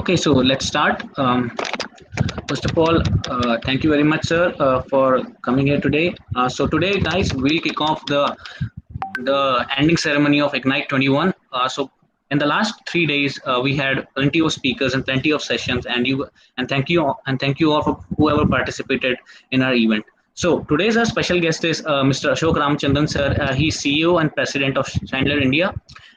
Okay, so let's start. First of all, thank you very much, sir, for coming here today. So today, guys, we'll kick off the ending ceremony of Ignite 21. So in the last 3 days, we had plenty of speakers and plenty of sessions, and thank you all for whoever participated in our event. So today's our special guest is Mr. Ashok Ramchandran, sir. He's CEO and President of Schindler India,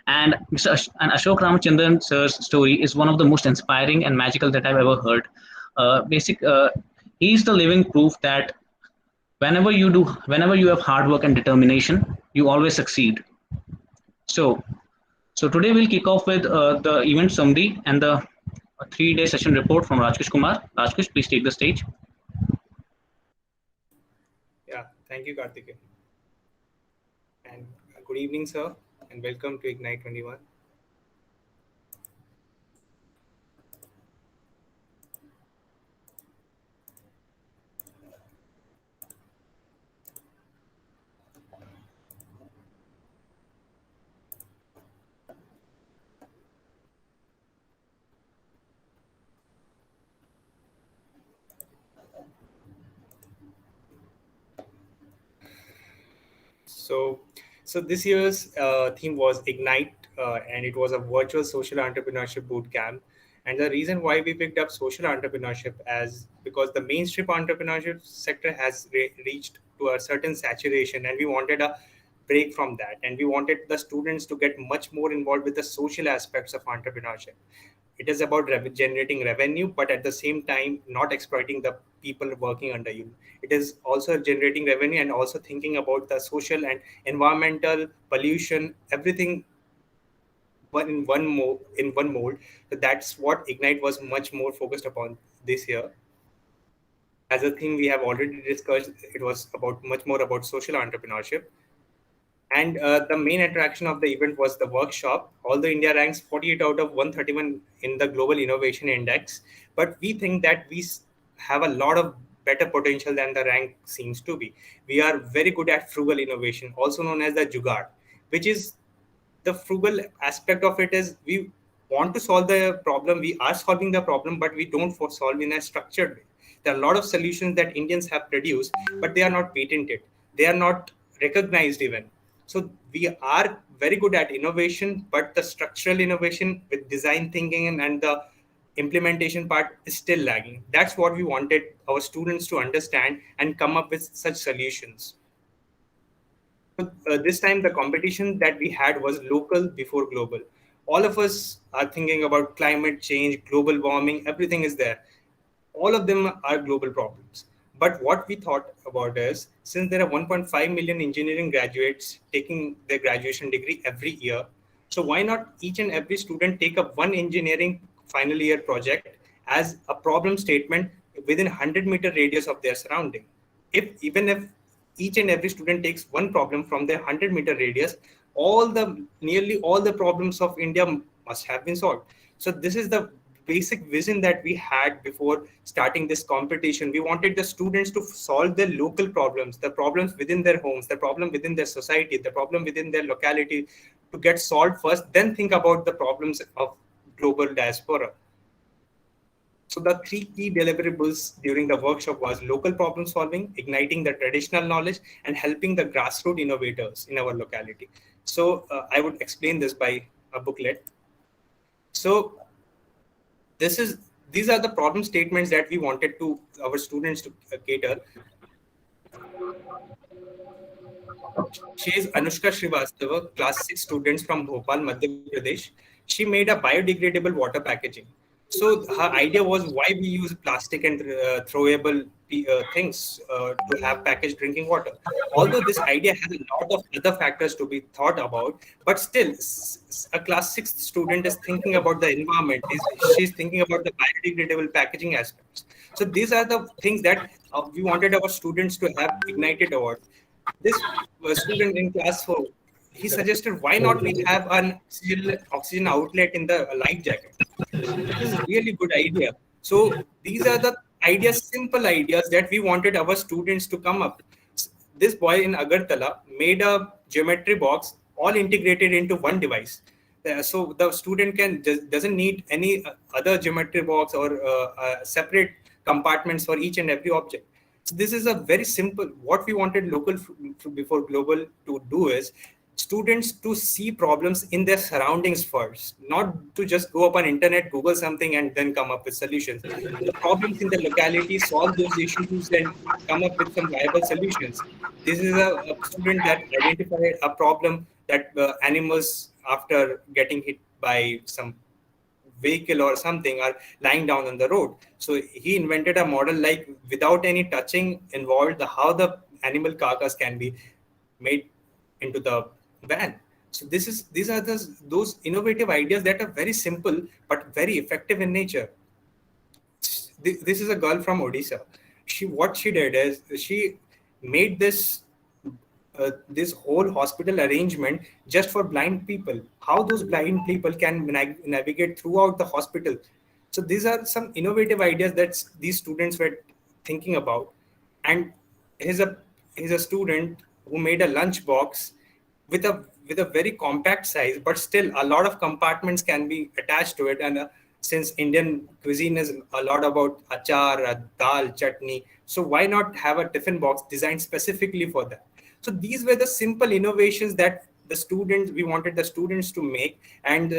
and and Ashok Ramchandran sir's story is one of the most inspiring and magical that I've ever heard. Basic, he's the living proof that whenever you have hard work and determination, you always succeed. So, so today we'll kick off with the event summary and the 3-day session report from Rajkush Kumar. Rajkush, please take the stage. Yeah, thank you, Karthik. And good evening, sir, and welcome to Ignite 21. So this year's theme was Ignite, and it was a virtual social entrepreneurship bootcamp. And the reason why we picked up social entrepreneurship as because the mainstream entrepreneurship sector has reached to a certain saturation, and we wanted a break from that. And we wanted the students to get much more involved with the social aspects of entrepreneurship. It is about generating revenue, but at the same time, not exploiting the people working under you. It is also generating revenue and also thinking about the social and environmental pollution, everything in one mold. So that's what Ignite was much more focused upon this year. As a thing we have already discussed, it was about much more about social entrepreneurship. And the main attraction of the event was the workshop. Although India ranks 48 out of 131 in the Global Innovation Index, but we think that we have a lot of better potential than the rank seems to be. We are very good at frugal innovation, also known as the jugaad, which is the frugal aspect of it is we want to solve the problem. We are solving the problem, but we don't solve in a structured way. There are a lot of solutions that Indians have produced, but they are not patented. They are not recognized even. So we are very good at innovation, but the structural innovation with design thinking and the implementation part is still lagging. That's what we wanted our students to understand and come up with such solutions. This time the competition that we had was local before global. All of us are thinking about climate change, global warming, everything is there. All of them are global problems. But what we thought about is, since there are 1.5 million engineering graduates taking their graduation degree every year, so why not each and every student take up one engineering final year project as a problem statement within 100-meter radius of their surrounding? Even if each and every student takes one problem from their 100-meter radius, nearly all the problems of India must have been solved. So this is the basic vision that we had before starting this competition. We wanted the students to solve their local problems, the problems within their homes, the problem within their society, the problem within their locality to get solved first, then think about the problems of global diaspora. So the 3 key deliverables during the workshop was local problem solving, igniting the traditional knowledge, and helping the grassroots innovators in our locality. So I would explain this by a booklet. So these are the problem statements that we wanted to our students to cater. She is Anushka Srivastava, class 6 students from Bhopal, Madhya Pradesh. She made a biodegradable water packaging. So her idea was why we use plastic and throwable things to have packaged drinking water. Although this idea has a lot of other factors to be thought about, but still a class 6 student is thinking about the environment. She's thinking about the biodegradable packaging aspects. So these are the things that we wanted our students to have ignited about. This student in class 4, he suggested why not we have an oxygen outlet in the life jacket. This is really good idea. So these are the ideas, simple ideas that we wanted our students to come up. This boy in Agartala made a geometry box all integrated into one device. So the student doesn't need any other geometry box or separate compartments for each and every object. So this is a very simple. What we wanted local before global to do is students to see problems in their surroundings first, not to just go up on internet, Google something, and then come up with solutions. The problems in the locality, solve those issues, and come up with some viable solutions. This is a student that identified a problem that animals, after getting hit by some vehicle or something, are lying down on the road. So he invented a model like without any touching involved, how the animal carcass can be made into the van. So these are those innovative ideas that are very simple but very effective in nature. This is a girl from Odisha. What she did is she made this whole hospital arrangement just for blind people. How those blind people can navigate throughout the hospital. So these are some innovative ideas that these students were thinking about. And he's a he's a student who made a lunch box with a very compact size, but still a lot of compartments can be attached to it. And since Indian cuisine is a lot about achar, dal, chutney, so why not have a tiffin box designed specifically for that? So these were the simple innovations that we wanted the students to make, and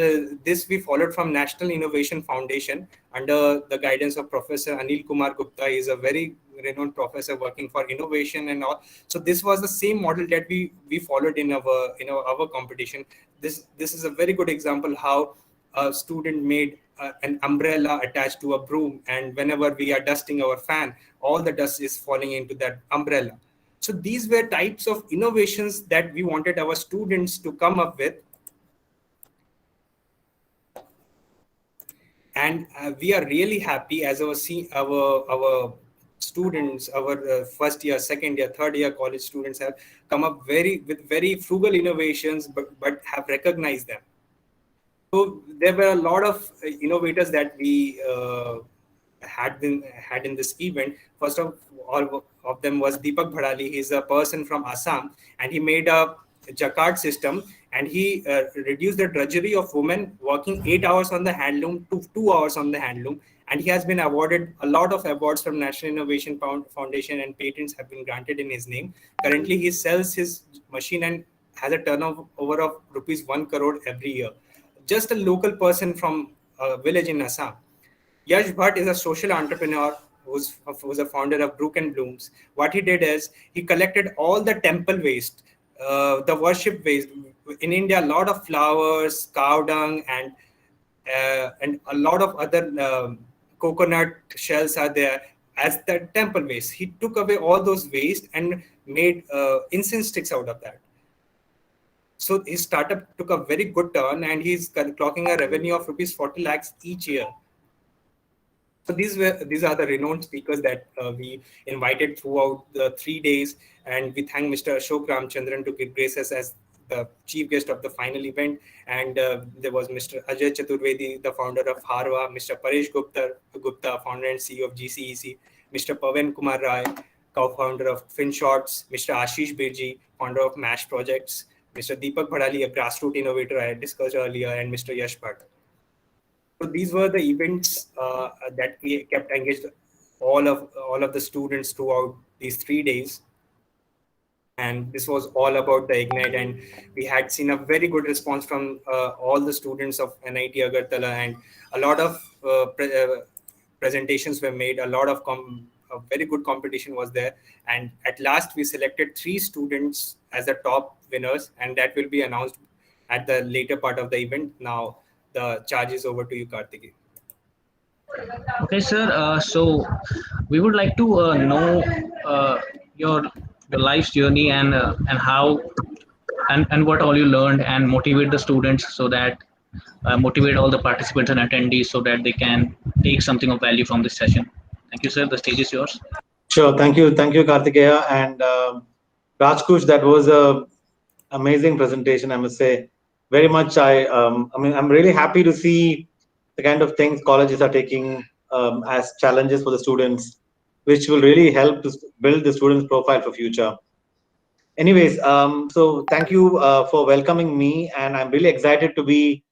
this we followed from National Innovation Foundation under the guidance of Professor Anil Kumar Gupta. He is a very renowned professor working for innovation and all. So this was the same model that we followed in our competition. This is a very good example how a student made an umbrella attached to a broom, and whenever we are dusting our fan, all the dust is falling into that umbrella. So these were types of innovations that we wanted our students to come up with. And we are really happy as our students, our first year, second year, third year college students have come up with very frugal innovations, but have recognized them. So there were a lot of innovators that we had in this event. First of all of them was Deepak Bhadali. He's a person from Assam, and he made a jacquard system, and he reduced the drudgery of women working 8 hours on the handloom to 2 hours on the handloom. And he has been awarded a lot of awards from National Innovation Foundation, and patents have been granted in his name. Currently, he sells his machine and has a turnover of rupees 1 crore every year. Just a local person from a village in Assam. Yash Bhatt is a social entrepreneur who's a founder of Brook and Blooms. What he did is he collected all the temple waste, the worship waste. In India, a lot of flowers, cow dung, and a lot of other coconut shells are there as the temple waste. He took away all those waste and made incense sticks out of that. So his startup took a very good turn, and he's clocking a revenue of rupees 40 lakhs each year. So these are the renowned speakers that we invited throughout the 3 days, and we thank Mr. Ashok Ramchandran to grace us as the chief guest of the final event. And there was Mr. Ajay Chaturvedi, the founder of Harwa, Mr. Paresh Gupta, founder and CEO of GCEC, Mr. Pavan Kumar Rai, co-founder of FinShots, Mr. Ashish Birji, founder of MASH Projects, Mr. Deepak Bhadali, a grassroots innovator I had discussed earlier, and Mr. Yash Bhatt. So these were the events that we kept engaged all of the students throughout these 3 days. And this was all about the Ignite, and we had seen a very good response from all the students of NIT-A, and a lot of presentations were made. A lot of a very good competition was there, and at last we selected 3 students as the top winners, and that will be announced at the later part of the event. Now the charge is over to you, Kartikeya. Okay, sir. So we would like to know uh, your your life's journey and how and what all you learned, and motivate the students so that motivate all the participants and attendees so that they can take something of value from this session. Thank you, sir. The stage is yours. Sure. Thank you, Kartikeya and Rajkush. That was a amazing presentation, I must say. Very much. I mean, I'm really happy to see the kind of things colleges are taking as challenges for the students, which will really help to build the students' profile for future. Anyways, so thank you for welcoming me, and I'm really excited to be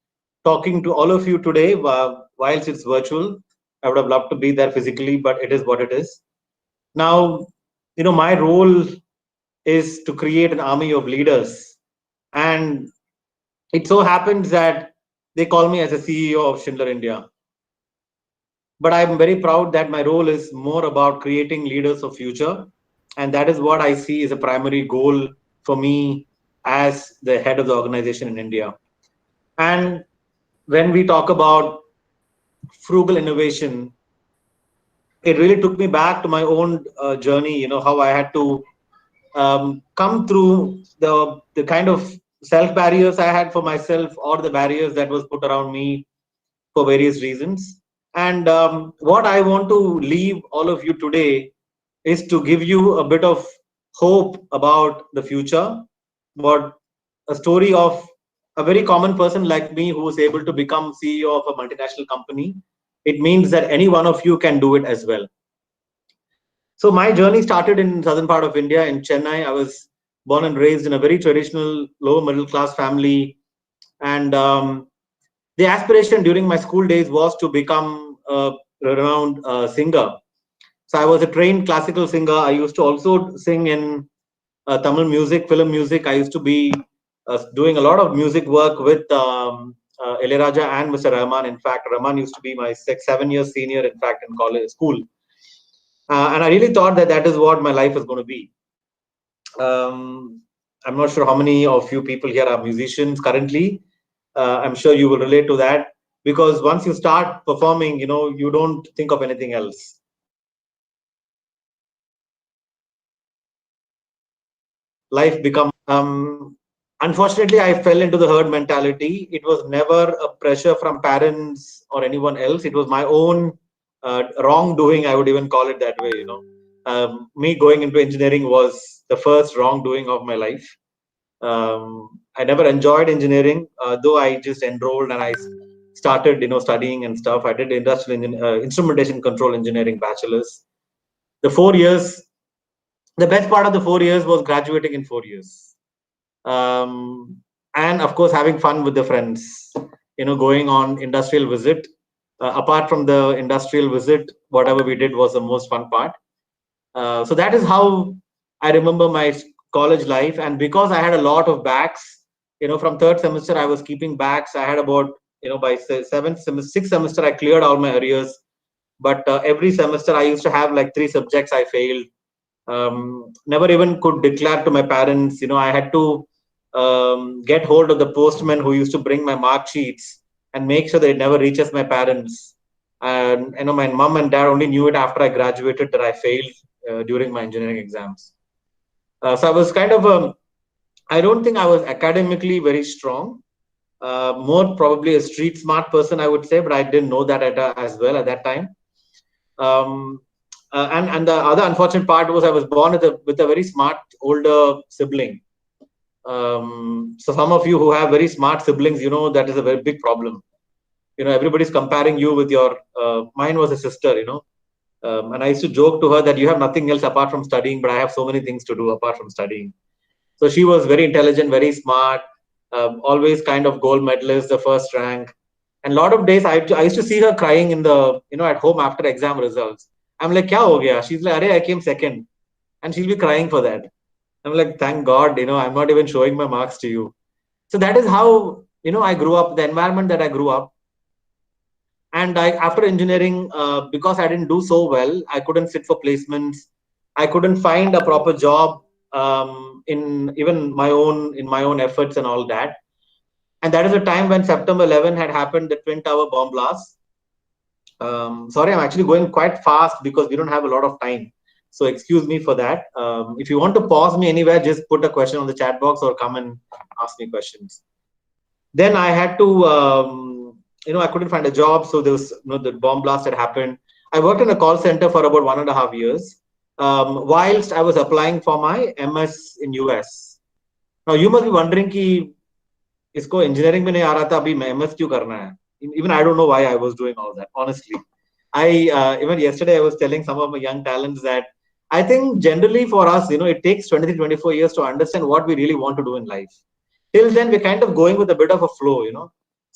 talking to all of you today, whilst it's virtual. I would have loved to be there physically, but it is what it is. Now, my role is to create an army of leaders. And it so happens that they call me as a CEO of Schindler India. But I'm very proud that my role is more about creating leaders of future. And that is what I see as a primary goal for me as the head of the organization in India. And when we talk about frugal innovation, it really took me back to my own journey, how I had to come through the kind of self barriers I had for myself, or the barriers that was put around me for various reasons. And what I want to leave all of you today is to give you a bit of hope about the future, but a story of a very common person like me who was able to become CEO of a multinational company. It means that any one of you can do it as well. So my journey started in southern part of India, in Chennai. I was born and raised in a very traditional lower middle class family, and the aspiration during my school days was to become a renowned singer. So I was a trained classical singer. I used to also sing in Tamil music, film music. I used to be doing a lot of music work with Ilayaraja and Mr. Rahman. In fact, Rahman used to be my 7 years senior, in fact, in college school. And I really thought that that is what my life is going to be. I'm not sure how many of you people here are musicians currently. I'm sure you will relate to that, because once you start performing, you don't think of anything else. Life becomes. Unfortunately, I fell into the herd mentality. It was never a pressure from parents or anyone else. It was my own wrongdoing. I would even call it that way. Me going into engineering was the first wrongdoing of my life. I never enjoyed engineering, though I just enrolled and I started, studying and stuff. I did instrumentation control engineering bachelor's. The 4 years, the best part of the 4 years was graduating in 4 years. And of course, having fun with the friends, going on industrial visit. Apart from the industrial visit, whatever we did was the most fun part. So that is how I remember my college life. And because I had a lot of backs, from third semester, I was keeping backs. I had about, by sixth semester, I cleared all my arrears. But every semester, I used to have like 3 subjects I failed. Never even could declare to my parents. I had to get hold of the postman who used to bring my mark sheets and make sure that it never reaches my parents. And my mom and dad only knew it after I graduated that I failed during my engineering exams. So I was kind of I don't think I was academically very strong. More probably a street smart person, I would say, but I didn't know that as well at that time. And the other unfortunate part was I was born with a very smart older sibling. So some of you who have very smart siblings, that is a very big problem. Everybody's comparing you with your. Mine was a sister, and I used to joke to her that you have nothing else apart from studying, but I have so many things to do apart from studying. So she was very intelligent, very smart, always kind of gold medalist, the first rank. And a lot of days I used to see her crying in the, at home after exam results. I'm like, kya ho gaya? She's like, Arey, I came second. And she'll be crying for that. I'm like, thank God, I'm not even showing my marks to you. So that is how, I grew up, the environment that I grew up. And after engineering, because I didn't do so well, I couldn't sit for placements. I couldn't find a proper job in even in my own efforts and all that. And that is a time when September 11 had happened, the Twin Tower bomb blast. Sorry, I'm actually going quite fast because we don't have a lot of time. So excuse me for that. If you want to pause me anywhere, just put a question on the chat box or come and ask me questions. Then I had to, I couldn't find a job. So there was, the bomb blast had happened. I worked in a call center for about 1.5 years, whilst I was applying for my MS in US. Now you must be wondering कि इसको engineering में नहीं आ रहा था, अभी मैं MS क्यों करना है? Even I don't know why I was doing all that, honestly. Even yesterday I was telling some of my young talents that I think generally for us, it takes 23, 24 years to understand what we really want to do in life. Till then, we're kind of going with a bit of a flow,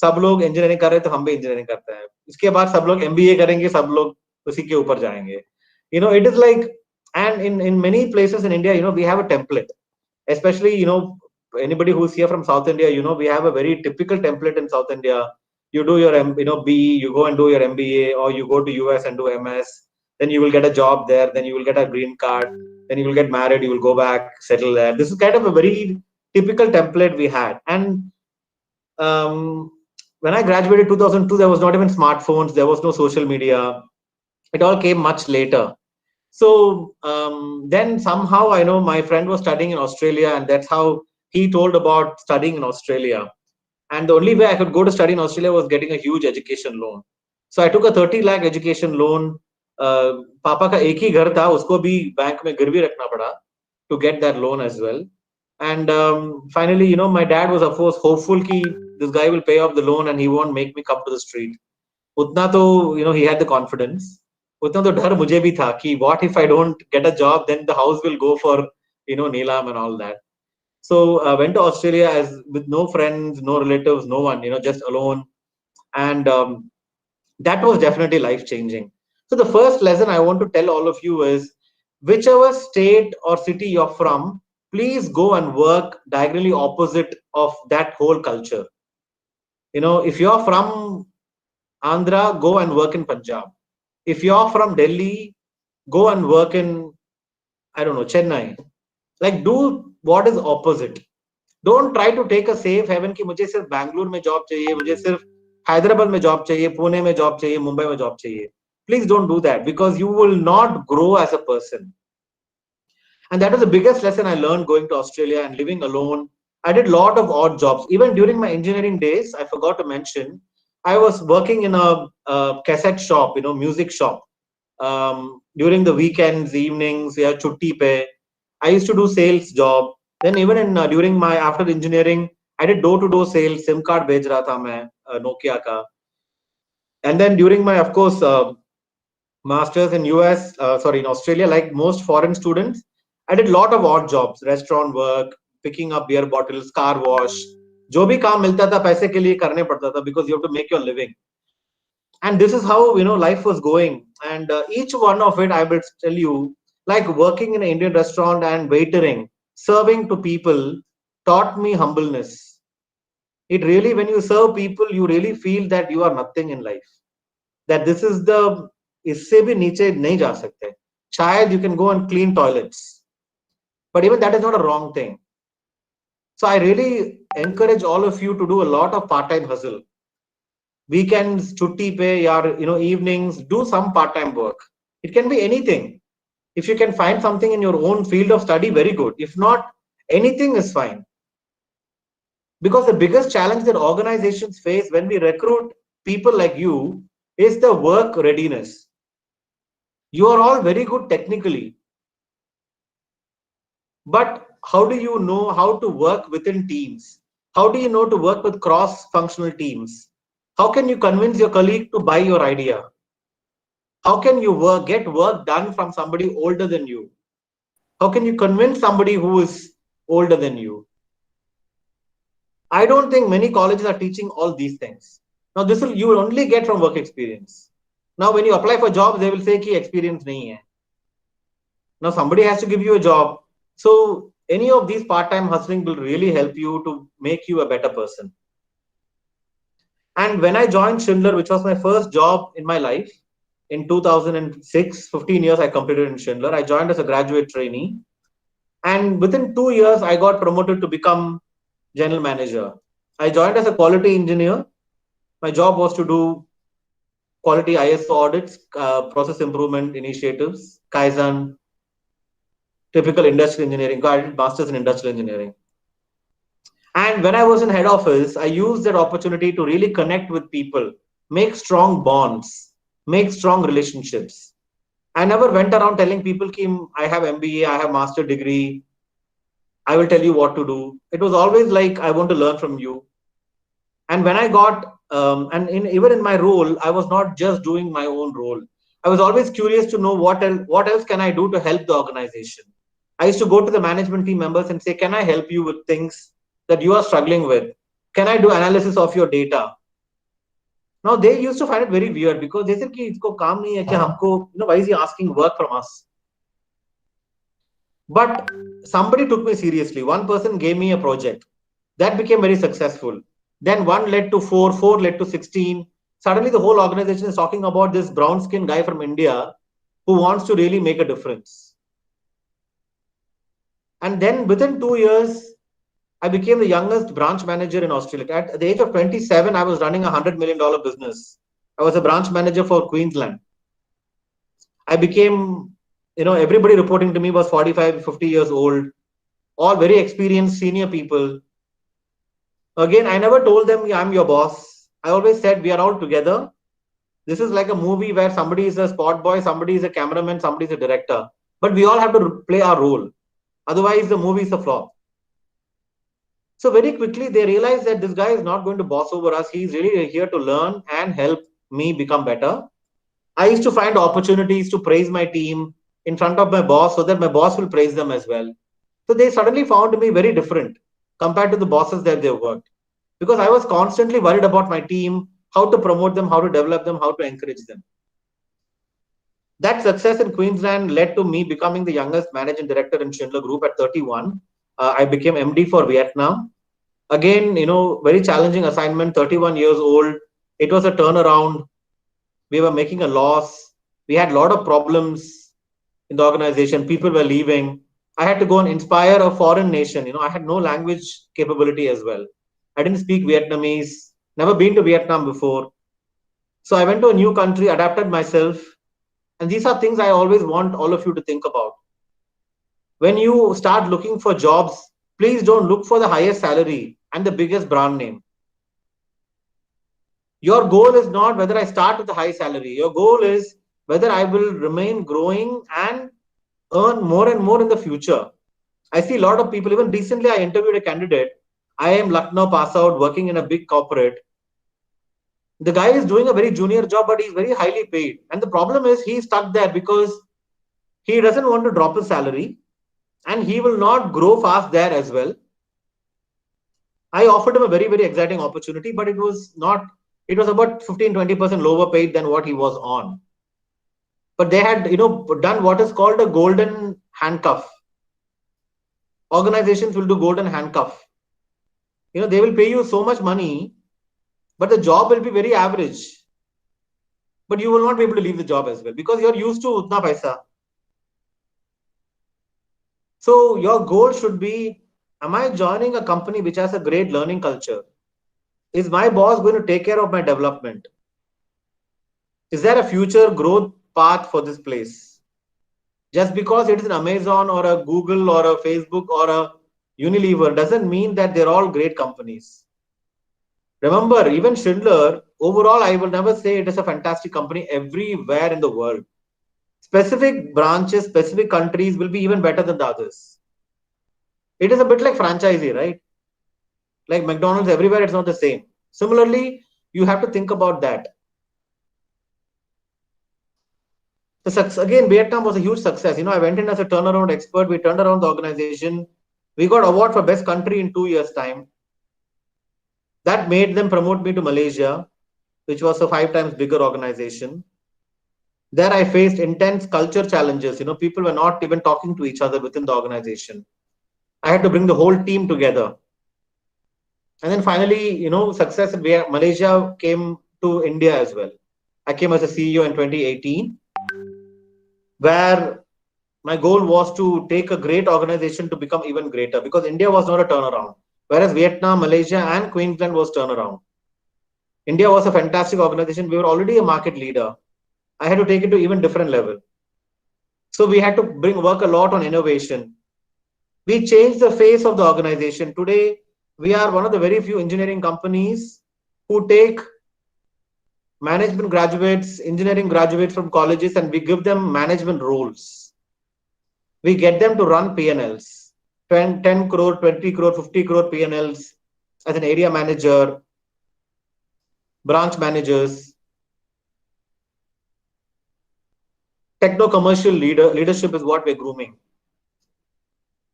सब लोग engineering कर रहे हैं तो हम भी engineering करते हैं, इसके बाद सब लोग एमबीए करेंगे, सब लोग उसी के ऊपर जाएंगे. It is like, and in many places in India, we have a template, especially, anybody who's here from South India, we have a very typical template in South India. You do your BE, you go and do your MBA, or you go to US and do MS, then you will get a job there, then you will get a green card, then you will get married, you will go back, settle there. This is kind of a very typical template we had. And um, when I graduated 2002, there was not even smartphones, there was no social media. It all came much later. So then somehow I know my friend was studying in Australia, and that's how he told about studying in Australia. And the only way I could go to study in Australia was getting a huge education loan. So I took a 30 lakh education loan. पापा का एक ही घर था, उसको भी bank में गिरवी रखना पड़ा to get that loan as well. And finally, my dad was of course hopeful कि this guy will pay off the loan and he won't make me come to the street. उतना तो he had the confidence. उतना तो डर मुझे भी था कि what if I don't get a job, then the house will go for Neelam and all that. So I went to Australia as with no friends, no relatives, no one, just alone. And that was definitely life changing. So the first lesson I want to tell all of you is, whichever state or city you're from, please go and work diagonally opposite of that whole culture. If you're from Andhra, go and work in Punjab. If you're from Delhi, go and work in, I don't know, Chennai. Like, do what is opposite. Don't try to take a safe haven कि मुझे सिर्फ बैंगलोर में job चाहिए, मुझे सिर्फ हैदराबाद में job चाहिए, पुणे में जॉब चाहिए, मुंबई में जॉब चाहिए. Please don't do that, because you will not grow as a person. And that was the biggest lesson I learned going to Australia and living alone. I did a lot of odd jobs. Even during my engineering days, I forgot to mention, I was working in a cassette shop, music shop. During the weekends, evenings, yeah, chutti pe. I used to do sales job. Then even during my after engineering, I did door-to-door sales. SIM card बेच रहा था मैं Nokia का. And then during my, of course, masters in in Australia, like most foreign students, I did a lot of odd jobs, restaurant work, picking up beer bottles, car wash. जो भी काम मिलता था पैसे के लिए करने पड़ता था, because you have to make your living. And this is how life was going. And each one of it, I will tell you, like working in an Indian restaurant and waitering, serving to people, taught me humbleness. It really, when you serve people, you really feel that you are nothing in life, that this is the, इससे भी नीचे नहीं जा सकते. शायद you can go and clean toilets, but even that is not a wrong thing. So I really encourage all of you to do a lot of part-time hustle. Weekends, chutti pe, or evenings, do some part-time work. It can be anything. If you can find something in your own field of study, very good. If not, anything is fine. Because the biggest challenge that organizations face when we recruit people like you is the work readiness. You are all very good technically, but how do you know how to work within teams? How do you know to work with cross-functional teams? How can you convince your colleague to buy your idea? How can you get work done from somebody older than you? How can you convince somebody who is older than you? I don't think many colleges are teaching all these things. Now, you will only get from work experience. Now, when you apply for jobs, they will say कि experience नहीं है. Now, somebody has to give you a job. So, any of these part-time hustling will really help you to make you a better person. And when I joined Schindler, which was my first job in my life, in 2006, 15 years I completed in Schindler. I joined as a graduate trainee. And within 2 years, I got promoted to become general manager. I joined as a quality engineer. My job was to do quality ISO audits, process improvement initiatives, Kaizen, typical industrial engineering. I did masters in industrial engineering. And when I was in head office, I used that opportunity to really connect with people, make strong bonds, make strong relationships. I never went around telling people, Kim, I have MBA, I have master degree, I will tell you what to do. It was always like, I want to learn from you. And when I got, even in my role, I was not just doing my own role. I was always curious to know what else can I do to help the organization. I used to go to the management team members and say, can I help you with things that you are struggling with? Can I do analysis of your data? Now they used to find it very weird because they said कि इसको काम नहीं है क्या हमको, why is he asking work from us? But somebody took me seriously. One person gave me a project that became very successful. Then one led to four, four led to 16. Suddenly the whole organization is talking about this brown skinned guy from India who wants to really make a difference. And then within 2 years, I became the youngest branch manager in Australia. At the age of 27, I was running $100 million business. I was a branch manager for Queensland. I became, everybody reporting to me was 45, 50 years old, all very experienced senior people. Again, I never told them, yeah, I'm your boss. I always said, we are all together. This is like a movie where somebody is a spot boy, somebody is a cameraman, somebody is a director. But we all have to play our role. Otherwise, the movie is a flop. So very quickly, they realized that this guy is not going to boss over us. He's really here to learn and help me become better. I used to find opportunities to praise my team in front of my boss so that my boss will praise them as well. So they suddenly found me very different compared to the bosses that they worked because I was constantly worried about my team, how to promote them, how to develop them, how to encourage them. That success in Queensland led to me becoming the youngest managing director in Schindler Group at 31. I became MD for Vietnam. Again, very challenging assignment, 31 years old. It was a turnaround. We were making a loss. We had a lot of problems in the organization. People were leaving. I had to go and inspire a foreign nation. I had no language capability as well. I didn't speak Vietnamese, never been to Vietnam before. So I went to a new country, adapted myself. And these are things I always want all of you to think about. When you start looking for jobs, please don't look for the highest salary and the biggest brand name. Your goal is not whether I start with a high salary. Your goal is whether I will remain growing and earn more and more in the future. I see a lot of people, even recently I interviewed a candidate. I am Lucknow pass out, working in a big corporate. The guy is doing a very junior job, but he's very highly paid. And the problem is he's stuck there because he doesn't want to drop his salary and he will not grow fast there as well. I offered him a very, very exciting opportunity, but it was about 15-20% lower paid than what he was on. But they had, done what is called a golden handcuff. Organizations will do golden handcuff. They will pay you so much money, but the job will be very average. But you will not be able to leave the job as well because you're used to utna paisa. So your goal should be, am I joining a company which has a great learning culture? Is my boss going to take care of my development? Is there a future growth path for this place? Just because it is an Amazon or a Google or a Facebook or a Unilever doesn't mean that they're all great companies. Remember, even Schindler, overall, I will never say it is a fantastic company everywhere in the world. Specific branches, specific countries will be even better than the others. It is a bit like franchisee, right? Like McDonald's, everywhere it's not the same. Similarly, you have to think about that. Again, Vietnam was a huge success. I went in as a turnaround expert. We turned around the organization. We got award for best country in 2 years' time. That made them promote me to Malaysia, which was a 5 times bigger organization. There I faced intense culture challenges. People were not even talking to each other within the organization. I had to bring the whole team together. And then finally, success in Malaysia came to India as well. I came as a CEO in 2018, where my goal was to take a great organization to become even greater because India was not a turnaround, whereas Vietnam, Malaysia, and Queensland was turnaround. India was a fantastic organization. We were already a market leader. I had to take it to even different level. So we had to work a lot on innovation. We changed the face of the organization. Today, we are one of the very few engineering companies who take management graduates, engineering graduates from colleges, and we give them management roles. We get them to run P&Ls, 10 crore, 20 crore, 50 crore P&Ls as an area manager, branch managers. Techno-commercial leadership is what we're grooming.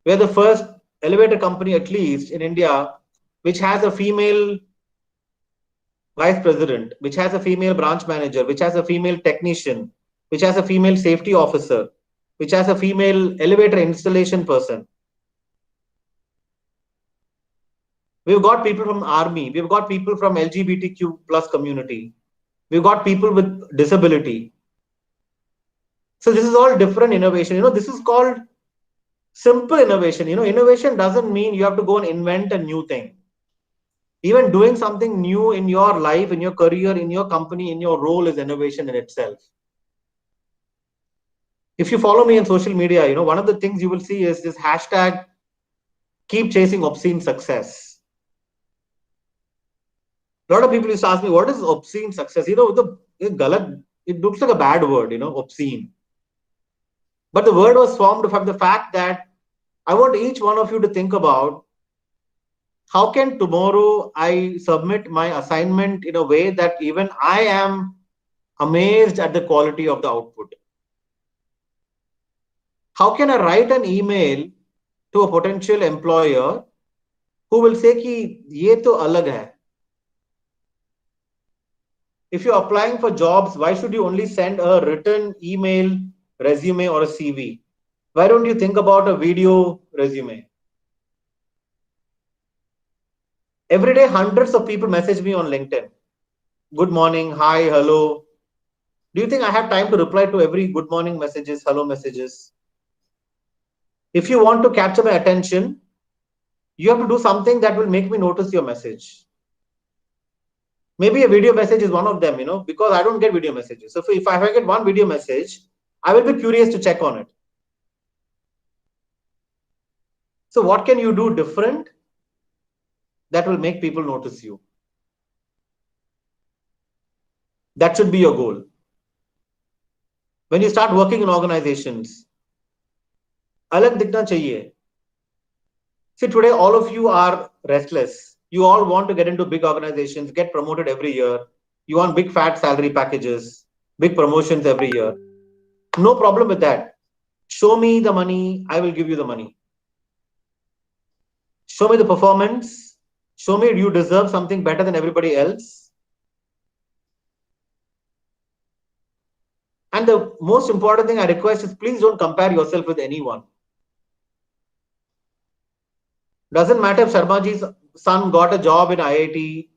We're the first elevator company, at least in India, which has a female vice president, which has a female branch manager, which has a female technician, which has a female safety officer, which has a female elevator installation person. We've got people from army. We've got people from LGBTQ plus community. We've got people with disability. So this is all different innovation. This is called simple innovation. Innovation doesn't mean you have to go and invent a new thing. Even doing something new in your life, in your career, in your company, in your role is innovation in itself. If you follow me on social media, one of the things you will see is this hashtag keep chasing obscene success. A lot of people used to ask me, what is obscene success? It looks like a bad word, obscene. But the word was formed from the fact that I want each one of you to think about how can tomorrow I submit my assignment in a way that even I am amazed at the quality of the output. How can I write an email to a potential employer who will say कि ये तो अलग है. If you're applying for jobs, why should you only send a written email, resume, or a CV? Why don't you think about a video resume? Every day, hundreds of people message me on LinkedIn. Good morning, hi, hello. Do you think I have time to reply to every good morning messages, hello messages? If you want to capture my attention, you have to do something that will make me notice your message. Maybe a video message is one of them, because I don't get video messages. So if I get one video message, I will be curious to check on it. So what can you do different that will make people notice you? That should be your goal. When you start working in organizations, alag dikhna chahiye. See, today all of you are restless. You all want to get into big organizations, get promoted every year. You want big fat salary packages, big promotions every year. No problem with that. Show me the money, I will give you the money. Show me the performance. Show me you deserve something better than everybody else. And the most important thing I request is please don't compare yourself with anyone. Doesn't matter if Sharmaji's son got a job in IIT.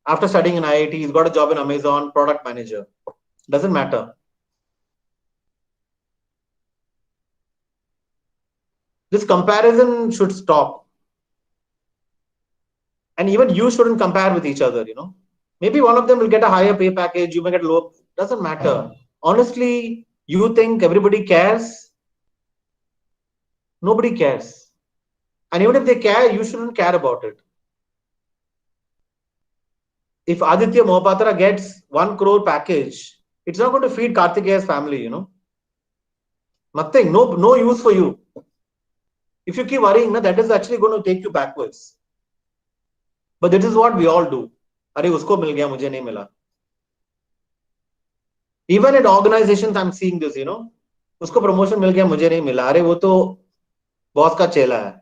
After studying in IIT, he's got a job in Amazon, product manager. Doesn't matter. This comparison should stop. And even you shouldn't compare with each other, Maybe one of them will get a higher pay package, you may get low. Doesn't matter. Honestly, you think everybody cares? Nobody cares. And even if they care, you shouldn't care about it. If Aditya Mohapatra gets 1 crore package, it's not going to feed Kartikeya's family, Nothing, no use for you. If you keep worrying, that is actually going to take you backwards. But this is what we all do. Arey, usko mil gaya, mujhe nahi mila. Even in organizations, I'm seeing this, Usko promotion mil gaya, mujhe nahi mila. Arey, wo to boss ka chela hai.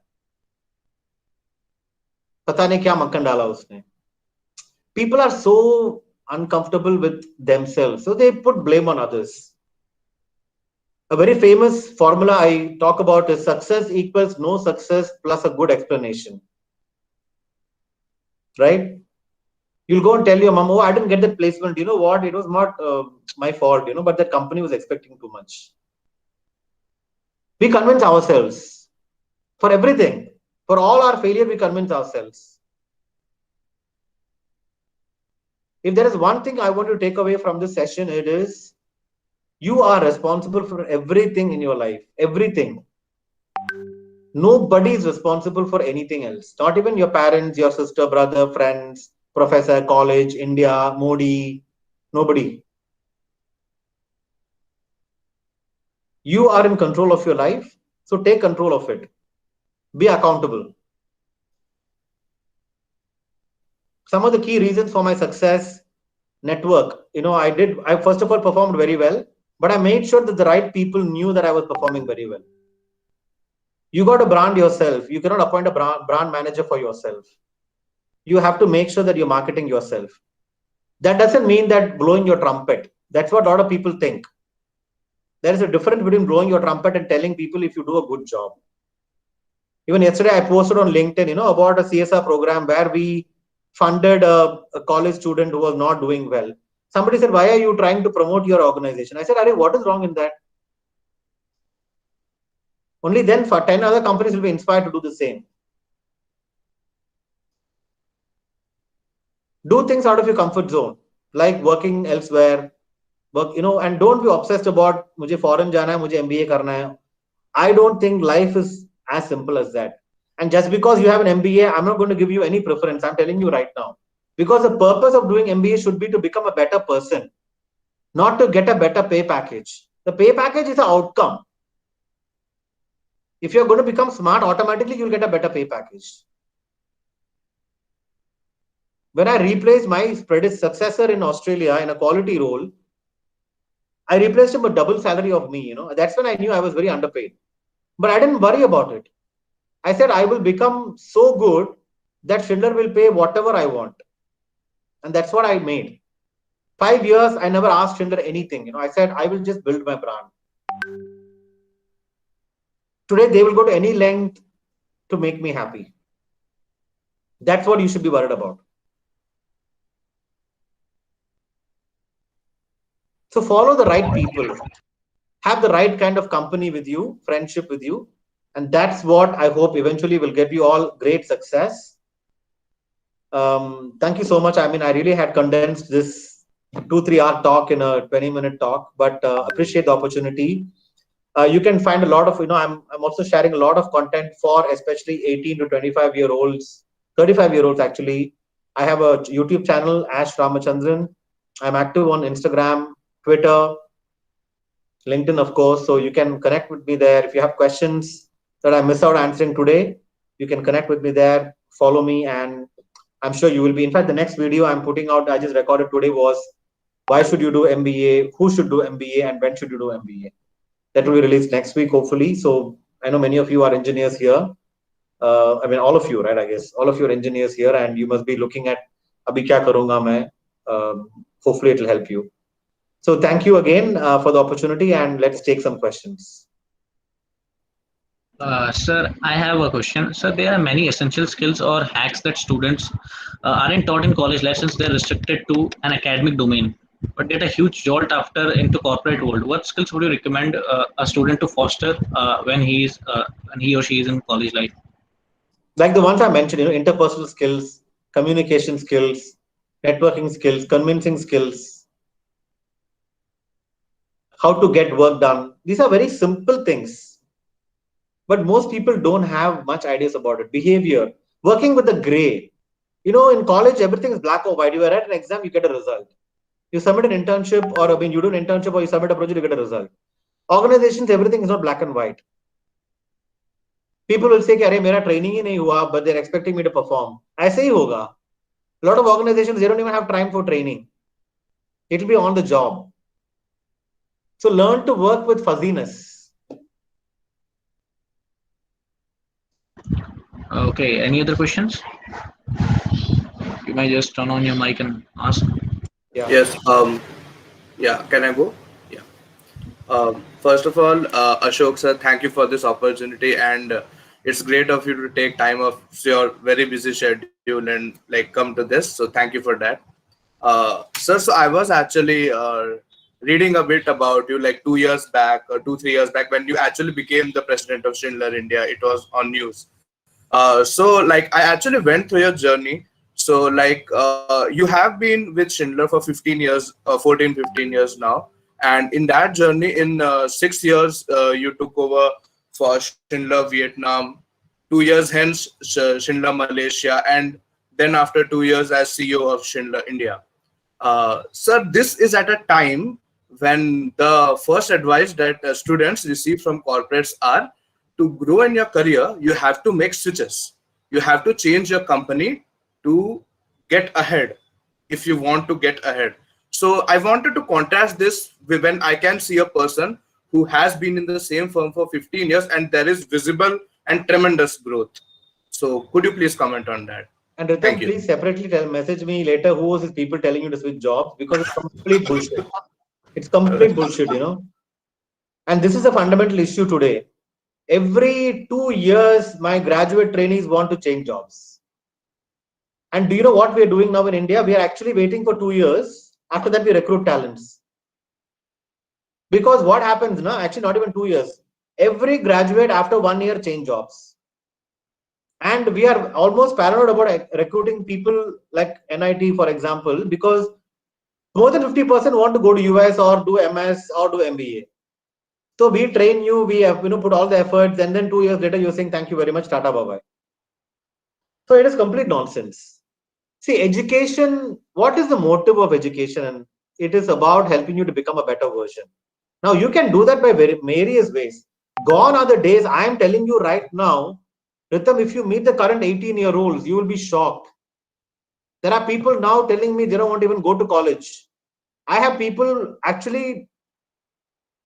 Pata nahi kya makkan dala usne. People are so uncomfortable with themselves, so they put blame on others. A very famous formula I talk about is success equals no success plus a good explanation. Right? You'll go and tell your mom, oh, I didn't get that placement. You know what? It was not my fault, but that company was expecting too much. We convince ourselves for everything. For all our failure, we convince ourselves. If there is one thing I want to take away from this session, it is you are responsible for everything in your life. Everything. Nobody is responsible for anything else. Not even your parents, your sister, brother, friends, professor, college, India, Modi. Nobody. You are in control of your life. So take control of it. Be accountable. Some of the key reasons for my success, network. I first of all performed very well, but I made sure that the right people knew that I was performing very well. You got to brand yourself. You cannot appoint a brand manager for yourself. You have to make sure that you're marketing yourself. That doesn't mean that blowing your trumpet. That's what a lot of people think. There is a difference between blowing your trumpet and telling people if you do a good job. Even yesterday, I posted on LinkedIn, about a CSR program where we funded a college student who was not doing well. Somebody said, "Why are you trying to promote your organization?" I said, "Are what is wrong in that?" Only then, for 10 other companies will be inspired to do the same. Do things out of your comfort zone, like working elsewhere. And don't be obsessed about मुझे foreign जाना है, मुझे MBA करना है. I don't think life is as simple as that. And just because you have an MBA, I'm not going to give you any preference. I'm telling you right now. Because the purpose of doing MBA should be to become a better person, not to get a better pay package. The pay package is an outcome. If you're going to become smart, automatically you'll get a better pay package. When I replaced my successor in Australia in a quality role, I replaced him with double salary of me. That's when I knew I was very underpaid. But I didn't worry about it. I said, I will become so good that Schindler will pay whatever I want. And that's what I made. 5 years, I never asked Schindler anything. I said, I will just build my brand. Today, they will go to any length to make me happy. That's what you should be worried about. So follow the right people. Have the right kind of company with you, friendship with you. And that's what I hope eventually will give you all great success. Thank you so much. I mean, I really had condensed this 2-3 hour talk in a 20-minute talk, but appreciate the opportunity. You can find a lot of, I'm also sharing a lot of content for especially 18 to 25-year-olds, 35-year-olds actually. I have a YouTube channel, Ash Ramchandran. I'm active on Instagram, Twitter, LinkedIn, of course. So you can connect with me there. If you have questions that I miss out answering today, you can connect with me there, follow me, and I'm sure you will be. In fact, the next video I'm putting out, I just recorded today, was why should you do MBA, who should do MBA, and when should you do MBA. That will be released next week, hopefully. So I know many of you are engineers here. I mean, all of you, right? I guess all of you are engineers here, and you must be looking at abhi kya karunga main. Hopefully, it will help you. So thank you again for the opportunity, and let's take some questions. Sir, I have a question. Sir, there are many essential skills or hacks that students aren't taught in college lessons. They're restricted to an academic domain, but get a huge jolt after into corporate world. What skills would you recommend a student to foster when he or she is in college life? Like the ones I mentioned, interpersonal skills, communication skills, networking skills, convincing skills, how to get work done. These are very simple things, but most people don't have much ideas about it. Behavior, working with the gray. In college, everything is black or white. You write an exam, you get a result. You submit an internship, or I mean, you do an internship or you submit a project, you get a result. Organizations, everything is not black and white. People will say, "Arey, mera training hi nahi hua," but they're expecting me to perform. ऐसे ही होगा. A lot of organizations, they don't even have time for training. It'll be on the job. So learn to work with fuzziness. Okay, any other questions? You may just turn on your mic and ask. Yeah. Yes. Yeah. Can I go? Yeah. First of all, Ashok sir, thank you for this opportunity, and it's great of you to take time off your very busy schedule and like come to this. So thank you for that. Sir, so I was actually reading a bit about you like 2 years back or 2-3 years back when you actually became the president of Schindler India. It was on news. So like I actually went through your journey. So like you have been with Schindler for 15 years, 14, 15 years now. And in that journey, in 6 years, you took over for Schindler Vietnam, 2 years hence Schindler Malaysia, and then after 2 years as CEO of Schindler India. Sir, this is at a time when the first advice that students receive from corporates are to grow in your career, you have to make switches. You have to change your company to get ahead if you want to get ahead. So I wanted to contrast this with when I can see a person who has been in the same firm for 15 years and there is visible and tremendous growth. So could you please comment on that? And Thank Ritam, you. please separately message me later who was these people telling you to switch jobs, because it's complete bullshit. It's complete bullshit, And this is a fundamental issue today. Every 2 years, my graduate trainees want to change jobs. And do you know what we are doing now in India? We are actually waiting for 2 years. After that, we recruit talents. Because what happens now? Actually, not even 2 years. Every graduate after 1 year change jobs. And we are almost paranoid about recruiting people like NIT, for example, because more than 50% want to go to US or do MS or do MBA. So we train you, we have put all the efforts, and then 2 years later you're saying thank you very much, Tata, bye bye. So it is complete nonsense. See, education, what is the motive of education? And it is about helping you to become a better version. Now you can do that by various ways. Gone are the days, I am telling you right now, Ritam, if you meet the current 18-year-olds, you will be shocked. There are people now telling me they don't want to even go to college. I have people actually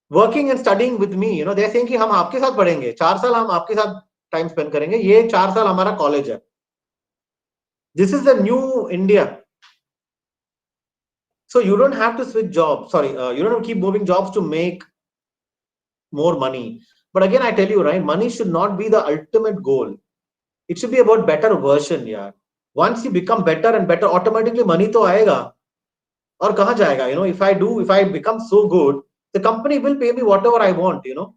working and studying with me. They're saying कि हम आपके साथ पढ़ेंगे, 4 साल हम आपके साथ time spend करेंगे, ये 4 साल हमारा college है. This is the new India. So you don't have to switch jobs. Sorry, you don't have to keep moving jobs to make more money. But again, I tell you, right, money should not be the ultimate goal. It should be about better version, yeah. Once you become better and better, automatically money to आएगा. और कहाँ जाएगा? If I become so good, the company will pay me whatever I want. So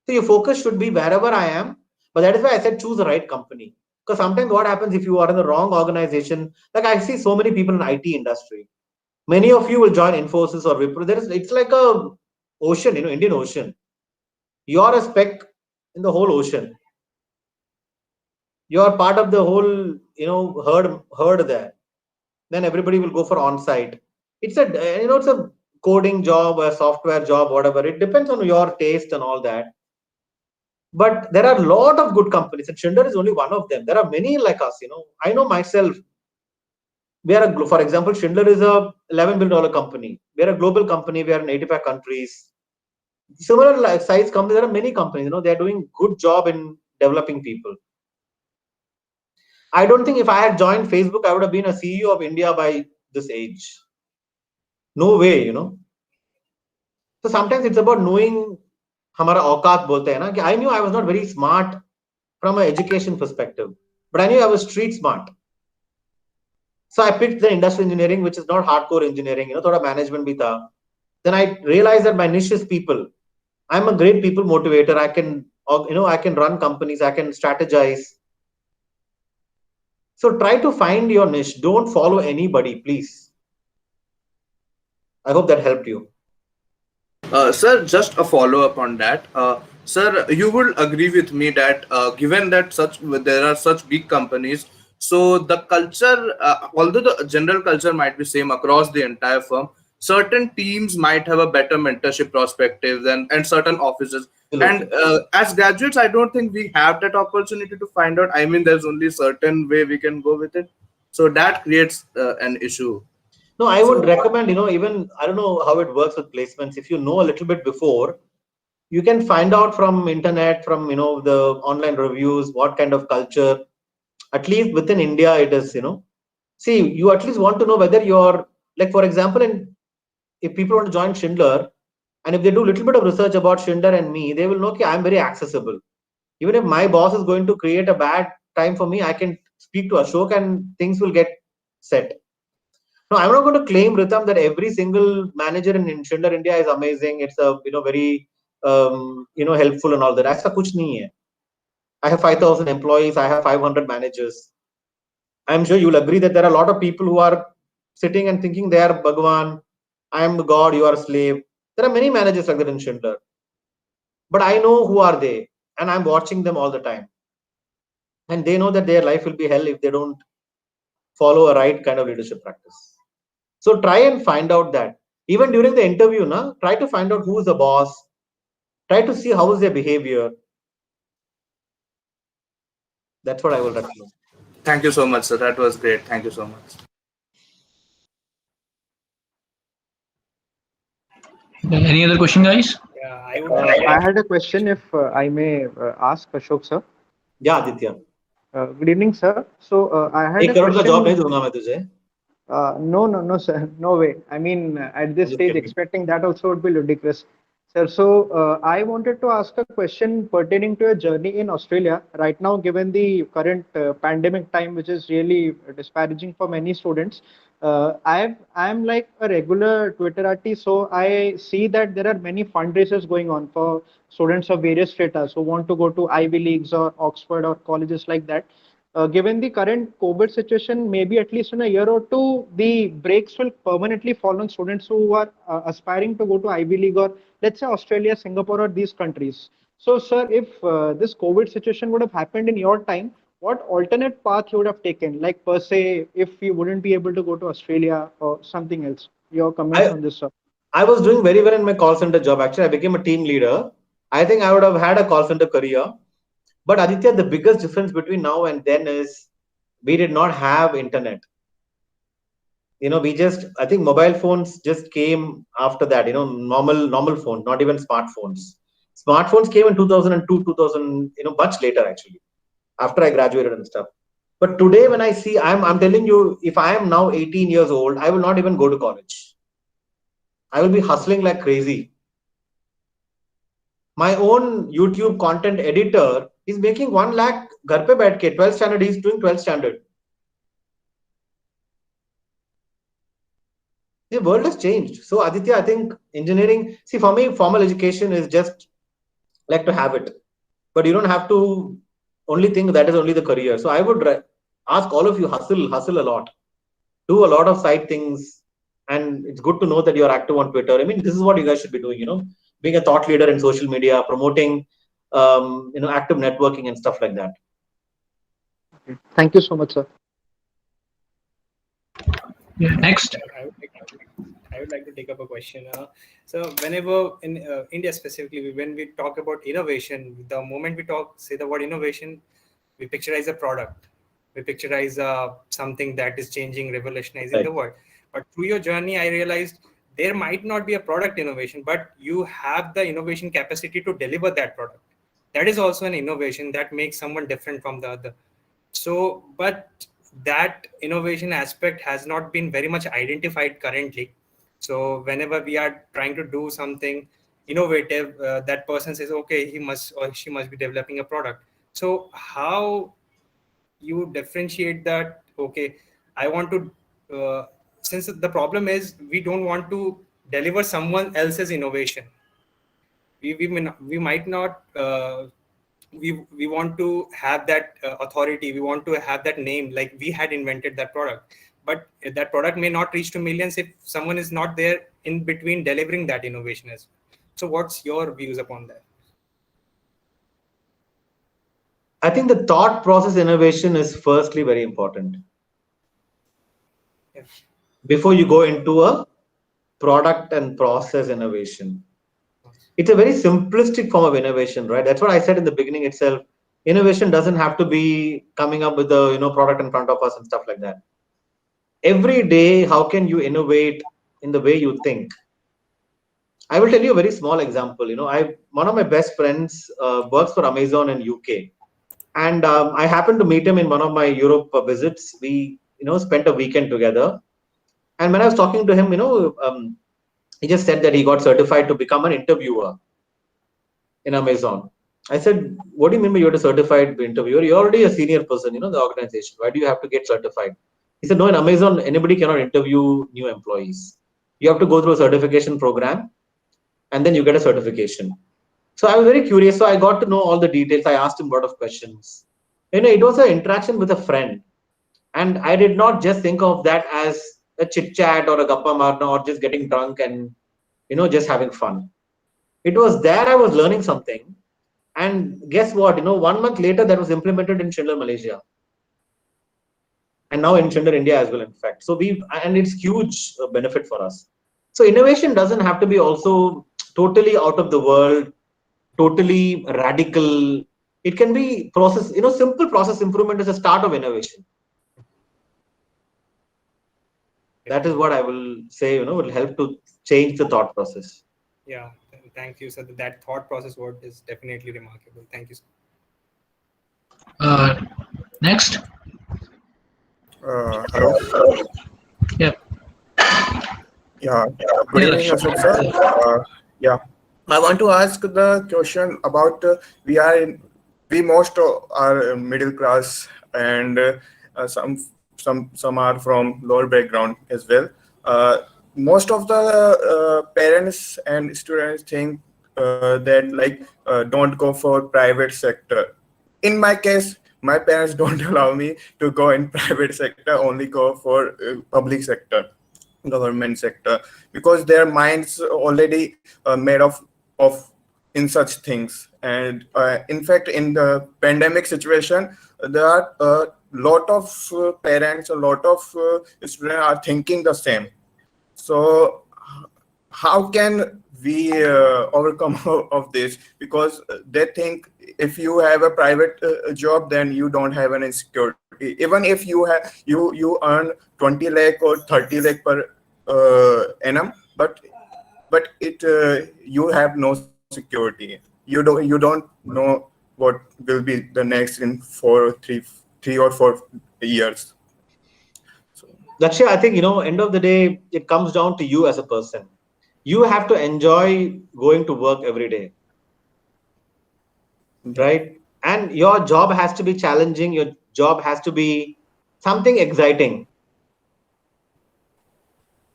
your focus should be wherever I am. But that is why I said choose the right company. Because sometimes what happens if you are in the wrong organization, like I see so many people in IT industry. Many of you will join Infosys or Wipro. It's like a ocean, Indian Ocean. You're a speck in the whole ocean. You're part of the whole, herd there. Then everybody will go for on-site. It's a coding job, a software job, whatever. It depends on your taste and all that. But there are a lot of good companies, and Schindler is only one of them. There are many like us. I know myself. For example, Schindler is a $11 billion company. We are a global company. We are in 85 countries. Similar size companies. There are many companies. They are doing good job in developing people. I don't think if I had joined Facebook, I would have been a CEO of India by this age. No way. So sometimes it's about knowing हमारा औकात बोलते हैं ना कि I knew I was not very smart from an education perspective, but I knew I was street smart. So I picked the industrial engineering, which is not hardcore engineering, thoda management bhi tha. Then I realized that my niche is people. I'm a great people motivator. I can run companies. I can strategize. So try to find your niche. Don't follow anybody, please. I hope that helped you. Sir, just a follow up on that. Sir, you will agree with me that given that there are such big companies, so the culture, although the general culture might be same across the entire firm, certain teams might have a better mentorship perspective and certain offices. Absolutely. And as graduates, I don't think we have that opportunity to find out. I mean, there's only certain way we can go with it, so that creates an issue. No, I would So, recommend, even I don't know how it works with placements. If you know a little bit before, you can find out from internet, from the online reviews, what kind of culture. At least within India, it is. See, you at least want to know whether you're like, for example, if people want to join Schindler, and if they do a little bit of research about Schindler and me, they will know that I'm very accessible. Even if my boss is going to create a bad time for me, I can speak to Ashok and things will get set. No, I'm not going to claim, Ritam, that every single manager in Schindler India is amazing. It's a very helpful and all that. ऐसा कुछ नहीं है. I have 5,000 employees. I have 500 managers. I'm sure you'll agree that there are a lot of people who are sitting and thinking they are Bhagwan. I am the God. You are a slave. There are many managers like that in Schindler. But I know who are they, and I'm watching them all the time. And they know that their life will be hell if they don't follow a right kind of leadership practice. So try and find out that. Even during the interview, try to find out who is the boss. Try to see how is their behavior. That's what I will recommend. thank you so much, sir. That was great. Thank you so much. Any other question, guys? Yeah, I would. I had a question, if I may ask Ashok sir. Yeah, Aditya. Good evening, sir. So I had एक a crore का job question. नहीं दूंगा मैं तुझे. No, no, no, sir. No way. I mean, at I'm this just stage, kidding. expecting that also would be ludicrous. Sir, so I wanted to ask a question pertaining to your journey in Australia. Right now, given the current pandemic time, which is really disparaging for many students, I'm like a regular Twitterati, so I see that there are many fundraisers going on for students of various strata who want to go to Ivy Leagues or Oxford or colleges like that. Given the current COVID situation, maybe at least in a year or two, the brakes will permanently fall on students who are aspiring to go to Ivy League or let's say Australia, Singapore, or these countries. So, sir, if this COVID situation would have happened in your time, what alternate path you would have taken? Like per se, if you wouldn't be able to go to Australia or something else. Your comments I on this, sir. I was doing very well in my call center job. Actually, I became a team leader. I think I would have had a call center career. But Aditya, the biggest difference between now and then is we did not have internet. We just, I think mobile phones just came after that. Normal phones, not even smartphones. Smartphones came in 2002, 2000. Much later actually, after I graduated and stuff. But today, when I see, I'm telling you, if I am now 18 years old, I will not even go to college. I will be hustling like crazy. My own YouTube content editor is making 1 lakh घर पे बैठ के 12th standard. He's doing 12th standard. The world has changed. So Aditya, I think engineering. See, for me, formal education is just like to have it, but you don't have to only think that is only the career. So I would ask all of you hustle a lot, do a lot of side things, and it's good to know that you're active on Twitter. I mean, this is what you guys should be doing. Being a thought leader in social media, promoting, active networking and stuff like that. Thank you so much, sir. Yeah, next. I would like to take up a question. So, whenever in India specifically, when we talk about innovation, the moment we say the word innovation, we picturize a product, we picturize something that is changing, revolutionizing the Right. world. But through your journey, I realized there might not be a product innovation, but you have the innovation capacity to deliver that product. That is also an innovation that makes someone different from the other. So, but that innovation aspect has not been very much identified currently. So whenever we are trying to do something innovative, that person says, okay, he must or she must be developing a product. So how you differentiate that? Okay, I want to, since the problem is we don't want to deliver someone else's innovation. We might not we want to have that authority, we want to have that name, like we had invented that product, but that product may not reach to millions if someone is not there in between delivering that innovation as well. So what's your views upon that? I think the thought process innovation is firstly very important Yeah. before you go into a product and process innovation. It's a very simplistic form of innovation, right? That's what I said in the beginning itself. Innovation doesn't have to be coming up with the product in front of us and stuff like that. Every day, how can you innovate in the way you think? I will tell you a very small example. One of my best friends works for Amazon in UK, and I happened to meet him in one of my Europe visits. We spent a weekend together, and when I was talking to him, he just said that he got certified to become an interviewer in Amazon. I said, what do you mean by you're a certified interviewer? You're already a senior person, the organization. Why do you have to get certified? He said, no, in Amazon, anybody cannot interview new employees. You have to go through a certification program and then you get a certification. So I was very curious. So I got to know all the details. I asked him a lot of questions. It was an interaction with a friend. And I did not just think of that as a chit chat or a gappa marna or just getting drunk and, just having fun. It was there I was learning something. And guess what? 1 month later, that was implemented in Schindler, Malaysia. And now in Schindler, India as well, in fact. So and it's huge benefit for us. So innovation doesn't have to be also totally out of the world, totally radical. It can be process, simple process improvement is a start of innovation. That is what I will say, will help to change the thought process. Yeah, thank you. So that thought process word is definitely remarkable. Thank you. Uh, Next. Hello. Yeah. Yeah. Good Yeah, evening, Ashok sir. Ashok. Yeah. I want to ask the question about we most are middle class and some are from lower background as well. Uh, Most of the parents and students think that like don't go for private sector. In my case, my parents don't allow me to go in private sector, only go for public sector, government sector, because their minds already made of in such things. And in fact, in the pandemic situation, there are a lot of parents, a lot of students are thinking the same. So how can we overcome of this? Because they think if you have a private job, then you don't have an insecurity. Even if you earn 20 lakh or 30 lakh per annum, but it you have no security. You don't know what will be the next in 3 or 4 years. So Lakshya, I think, end of the day, it comes down to you as a person. You have to enjoy going to work every day, yeah. right? And your job has to be challenging. Your job has to be something exciting.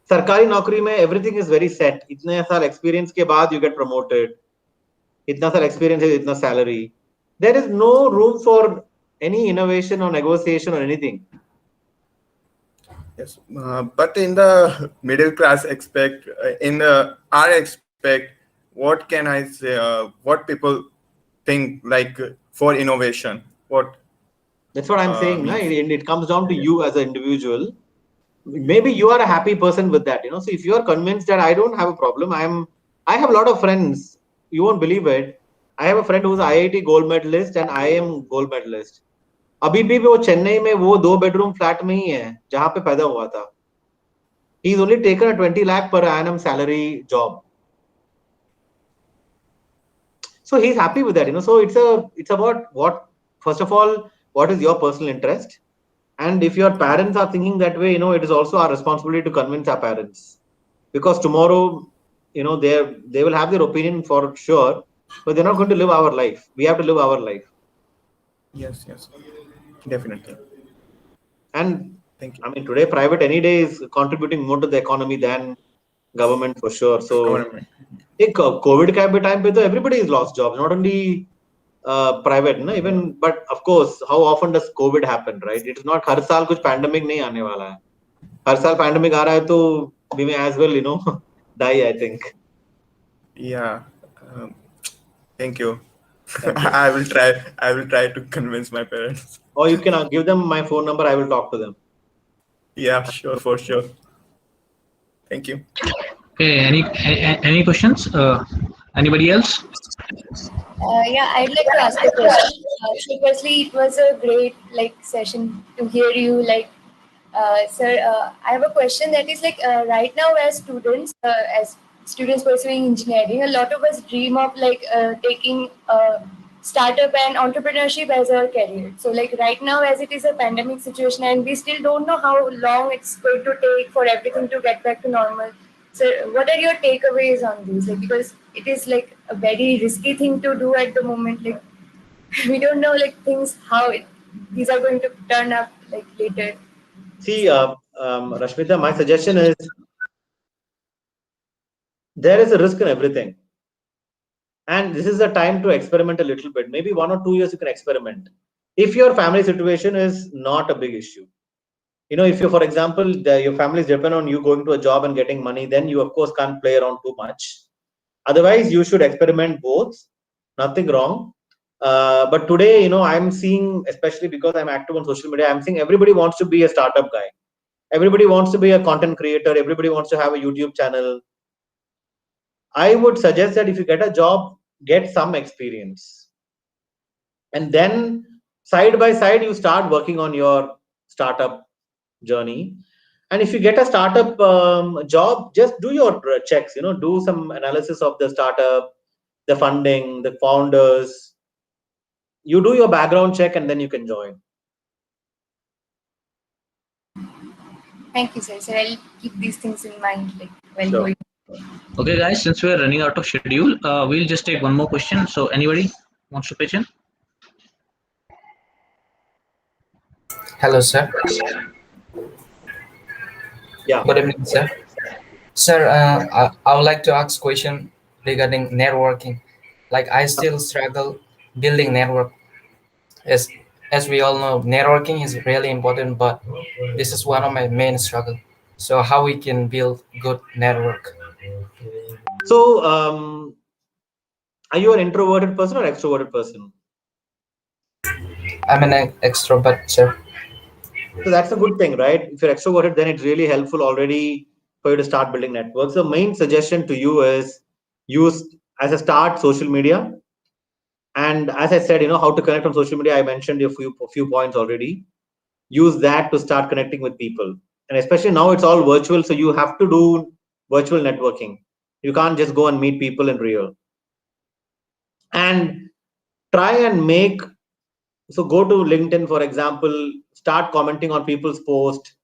सरकारी नौकरी में everything is very set. इतने साल experience के बाद you get promoted. इतना साल experience है इतना salary. There is no room for any innovation or negotiation or anything. Yes, but in the middle class aspect, in our aspect, what can I say? What people think like for innovation? What That's what I'm saying. Na? means? It comes down to you as an individual. Maybe you are a happy person with that. So if you are convinced that I don't have a problem, I have a lot of friends. You won't believe it. I have a friend who's IIT gold medalist and I am gold medalist. अभी भी वो चेन्नई में वो 2 bedroom flat में ही है जहां पे पैदा हुआ था. He's only taken a 20 lakh per annum salary job. So he's happy with that. So it's about what, first of all, what is your personal interest? And if your parents are thinking that way, it is also our responsibility to convince our parents. Because tomorrow, they will have their opinion for sure, but they're not going to live our life. We have to live our life. Yes, yes, definitely. And Thank you. I mean, today, private any day is contributing more to the economy than government for sure. So, Government. COVID time, everybody has lost jobs, not only private, no? Even, but of course, how often does COVID happen, right? It's not हर साल कुछ pandemic नहीं आने वाला है. हर साल pandemic आ रहा है तो we may as well, die, I think. Yeah. Um, Thank you. Thank you. I will try. I will try to convince my parents. Or you can give them my phone number. I will talk to them. Yeah, sure, for sure. Thank you. Okay. Any questions? Anybody else? Yeah, I'd like to ask a question. So firstly, it was a great session to hear you. Sir, I have a question that is right now as students pursuing engineering, a lot of us dream of taking startup and entrepreneurship as our career. So right now, as it is a pandemic situation, and we still don't know how long it's going to take for everything to get back to normal. So, what are your takeaways on this? Because it is a very risky thing to do at the moment. We don't know things how these are going to turn up later. See, Rashmita, my suggestion is there is a risk in everything. And this is the time to experiment a little bit. Maybe 1 or 2 years you can experiment. If your family situation is not a big issue. If you, for example, your family is dependent on you going to a job and getting money, then you, of course, can't play around too much. Otherwise, you should experiment both. Nothing wrong. But today, I'm seeing, especially because I'm active on social media, I'm seeing everybody wants to be a startup guy. Everybody wants to be a content creator. Everybody wants to have a YouTube channel. I would suggest that if you get a job, get some experience. And then side by side, you start working on your startup journey. And if you get a startup job, just do your checks, do some analysis of the startup, the funding, the founders. You do your background check and then you can join. Thank you, sir. So I'll keep these things in mind, like while Sure. going. Okay, guys, since we are running out of schedule, we'll just take one more question. So, anybody wants to pitch in? Hello, sir. Yeah. Good evening, sir. Sir, I would like to ask question regarding networking. Like I still struggle building network. As as we all know, networking is really important, but this is one of my main struggle. So how we can build good network? So, are you an introverted person or extroverted person? I'm an extrovert, sir. So that's a good thing, right? If you're extroverted, then it's really helpful already for you to start building networks. The main suggestion to you is use as a start social media. And as I said, how to connect on social media, I mentioned a few points already. Use that to start connecting with people. And especially now it's all virtual, so you have to do virtual networking. You can't just go and meet people in real. And try and make so go to LinkedIn, for example, start commenting on people's posts,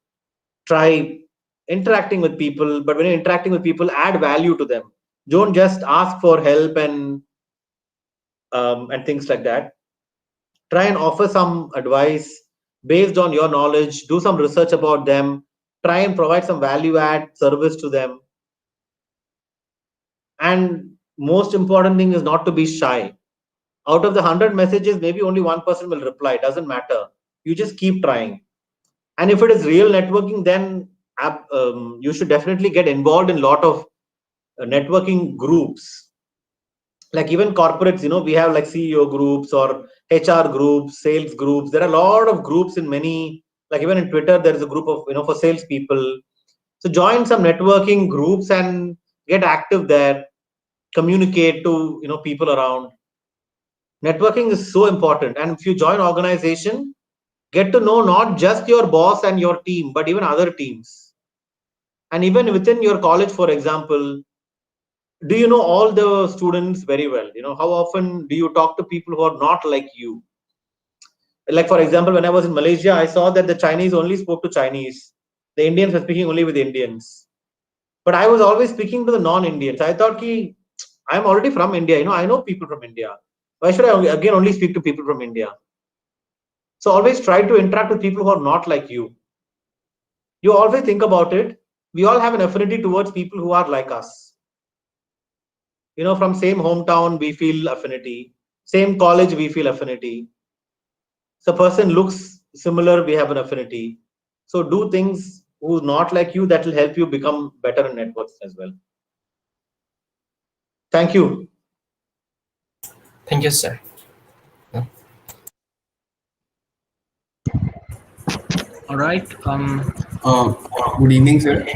try interacting with people, but when you're interacting with people, add value to them. Don't just ask for help and things like that. Try and offer some advice based on your knowledge. Do some research about them. Try and provide some value add service to them. And most important thing is not to be shy. Out of the 100 messages, maybe only one person will reply. Doesn't matter. You just keep trying. And if it is real networking, then you should definitely get involved in a lot of networking groups. Like even corporates, we have like CEO groups or HR groups, sales groups. There are a lot of groups in many, like even in Twitter, there is a group of, for sales people. So join some networking groups and get active there, communicate to, people around. Networking is so important. And if you join organization, get to know not just your boss and your team, but even other teams. And even within your college, for example, do you know all the students very well? How often do you talk to people who are not like you? Like, for example, when I was in Malaysia, I saw that the Chinese only spoke to Chinese. The Indians were speaking only with Indians. But I was always speaking to the non-Indians. I thought, I'm already from India. I know people from India. Why should I again only speak to people from India? So always try to interact with people who are not like you. You always think about it. We all have an affinity towards people who are like us. From same hometown, we feel affinity. Same college, we feel affinity. So person looks similar, we have an affinity. So do things who's not like you, that will help you become better in networks as well. Thank you. Thank you, sir. All right. Good evening, sir.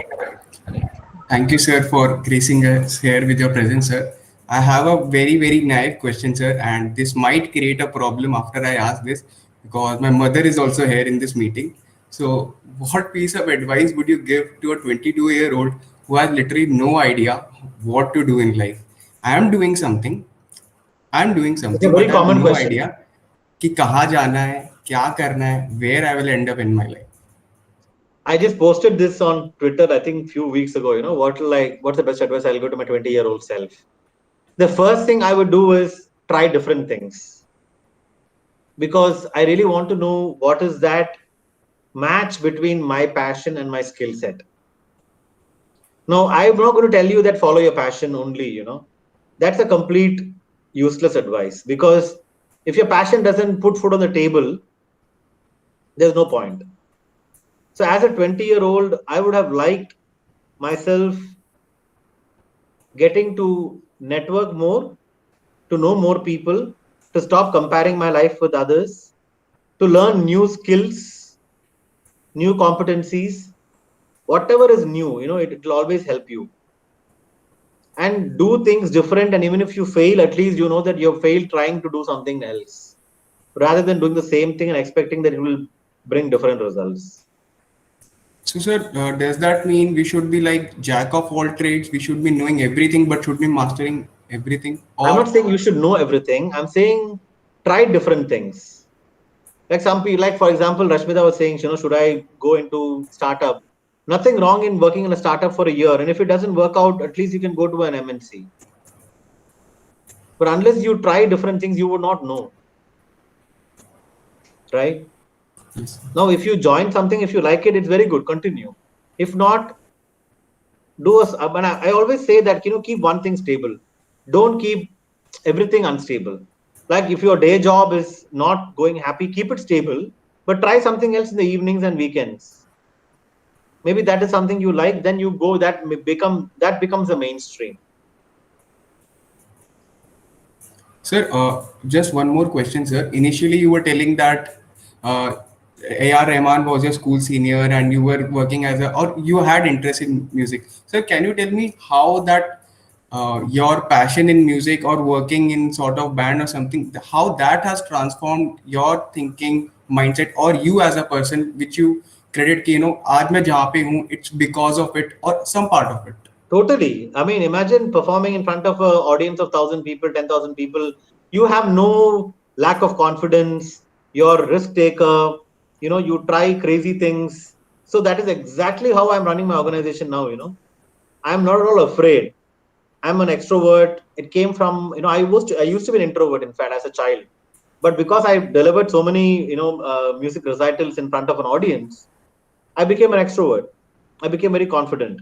Thank you, sir, for gracing us here with your presence, sir. I have a very, very naive question, sir, and this might create a problem after I ask this because my mother is also here in this meeting. So, what piece of advice would you give to a 22-year-old who has literally no idea what to do in life? I am doing something, It's a very but I have common no question. idea कि कहाँ जाना है, क्या करना है, where I will end up in my life. I just posted this on Twitter, I think a few weeks ago. What's the best advice I'll go to my 20-year-old self? The first thing I would do is try different things, because I really want to know what is that match between my passion and my skill set. No, I'm not going to tell you that follow your passion only. That's a complete useless advice, because if your passion doesn't put food on the table, there's no point. So as a 20-year-old, I would have liked myself getting to network more, to know more people, to stop comparing my life with others, to learn new skills, new competencies, whatever is new, it will always help you. And do things different. And even if you fail, at least you know that you've failed trying to do something else, rather than doing the same thing and expecting that it will bring different results. So, sir, does that mean we should be like jack of all trades? We should be knowing everything, but should be mastering everything? I'm not Or saying you should know everything. I'm saying try different things. Like some people, like for example, Rashmita was saying, should I go into startup? Nothing wrong in working in a startup for a year, and if it doesn't work out, at least you can go to an MNC. But unless you try different things, you would not know, right? Yes. Now, if you join something, if you like it, it's very good. Continue. If not, do us. I always say that keep one thing stable. Don't keep everything unstable. Like if your day job is not going happy, keep it stable, but try something else in the evenings and weekends. Maybe that is something you like. Then you go. That becomes a mainstream. Sir, just one more question, sir. Initially, you were telling that A.R. Rahman was your school senior and you were working as or you had interest in music. Sir, can you tell me how that your passion in music or working in sort of band or something, how that has transformed your thinking, mindset, or you as a person, which you credit, आज मैं जहाँ पे हूँ, it's because of it or some part of it. Totally. I mean, imagine performing in front of an audience of 1,000 people, 10,000 people. You have no lack of confidence. You're a risk taker. You try crazy things. So that is exactly how I'm running my organization now. I'm not at all afraid. I'm an extrovert. It came from, I used to be an introvert, in fact, as a child. But because I delivered so many, music recitals in front of an audience, I became an extrovert. I became very confident.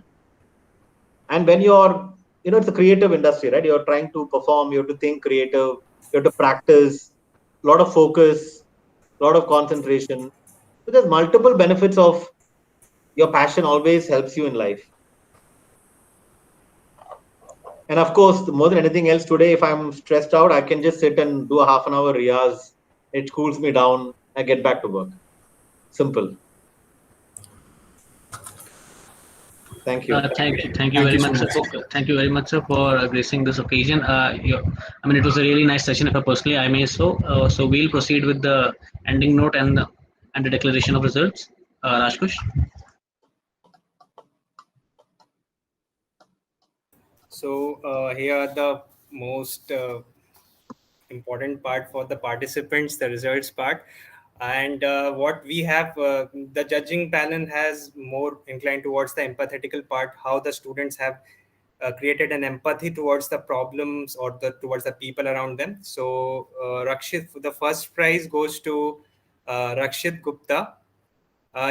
And when it's a creative industry, right? You're trying to perform, you have to think creative, you have to practice, a lot of focus, a lot of concentration. So there's multiple benefits of your passion always helps you in life. And of course, more than anything else today, if I'm stressed out, I can just sit and do a half an hour riyaz. It cools me down. I get back to work. Simple. Thank you. Thank you Thank very you so much, sir. much. Thank you very much, sir, for gracing this occasion. I mean, it was a really nice session. If I personally, I may so we'll proceed with the ending note and the declaration of results. Rajkush. So here are the most important part for the participants, the results part. And what we have, the judging panel has more inclined towards the empathetical part, how the students have created an empathy towards the problems or towards the people around them. So Rakshit, the first prize goes to Rakshit Gupta.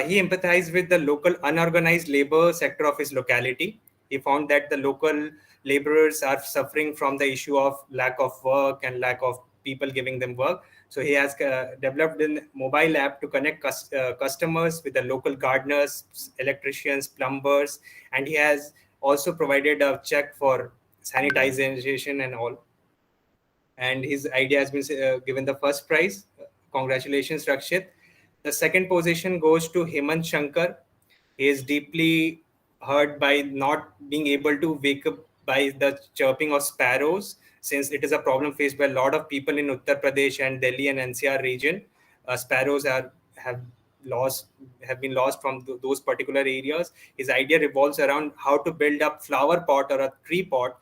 He empathized with the local unorganized labor sector of his locality. He found that the local laborers are suffering from the issue of lack of work and lack of people giving them work. So he has developed a mobile app to connect customers with the local gardeners, electricians, plumbers, and he has also provided a check for sanitization and all. And his idea has been given the first prize. Congratulations, Rakshit. The second position goes to Hemant Shankar. He is deeply hurt by not being able to wake up by the chirping of sparrows, since it is a problem faced by a lot of people in Uttar Pradesh and Delhi and NCR region. Sparrows have lost have been lost from those particular areas. His idea revolves around how to build up flower pot or a tree pot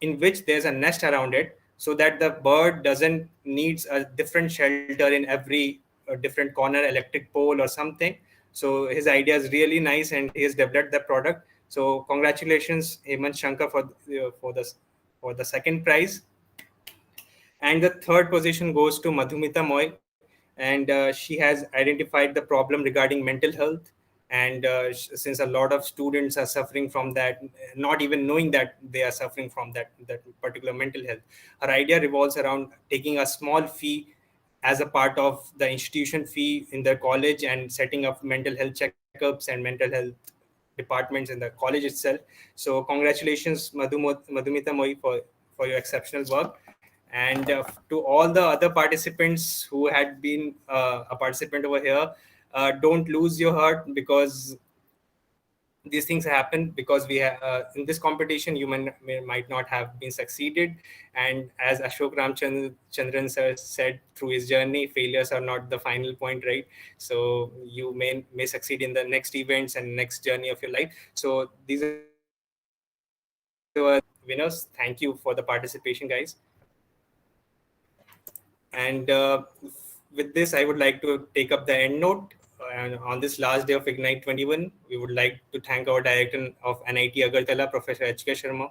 in which there's a nest around it, so that the bird doesn't needs a different shelter in every different corner, electric pole or something. So his idea is really nice and he has developed the product. So congratulations, Hemant Shankar, for the second prize. And the third position goes to Madhumita Moy, and she has identified the problem regarding mental health. And since a lot of students are suffering from that, not even knowing that they are suffering from that particular mental health, her idea revolves around taking a small fee as a part of the institution fee in their college and setting up mental health checkups and mental health departments in the college itself. So congratulations, Madhumita Moi, for your exceptional work. And to all the other participants who had been a participant over here, don't lose your heart, because these things happen, because we in this competition you might not have been succeeded. And as Ashok Ramchandran sir said, through his journey, failures are not the final point, right? So you may succeed in the next events and next journey of your life. So these were winners. Thank you for the participation, guys. And with this, I would like to take up the end note. And on this last day of Ignite 21, we would like to thank our Director of NIT Agartala, Professor H.K. Sharma,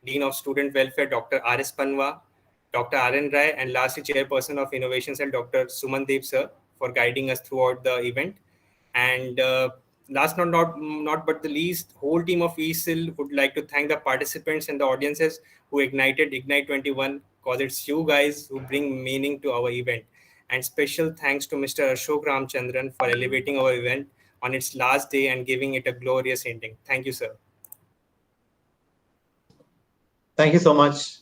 Dean of Student Welfare, Dr. R.S. Panwa, Dr. R.N. Rai, and lastly, Chairperson of Innovation Cell, Dr. Suman Dev sir, for guiding us throughout the event. And last not but the least, whole team of ESIL would like to thank the participants and the audiences who ignited Ignite 21, because it's you guys who bring meaning to our event. And special thanks to Mr. Ashok Ramchandran for elevating our event on its last day and giving it a glorious ending. Thank you, sir. Thank you so much.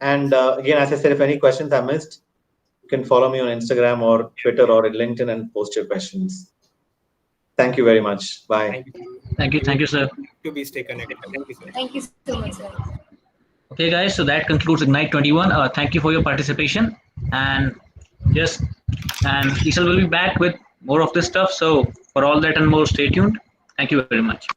And again, as I said, if any questions I missed, you can follow me on Instagram or Twitter or LinkedIn and post your questions. Thank you very much. Bye. Thank you, sir. To be stay connected. Thank you, sir. Thank you so much, sir. Okay, guys. So that concludes Ignite 21. Thank you for your participation. And yes, and Isal will be back with more of this stuff. So for all that and more, stay tuned. Thank you very much.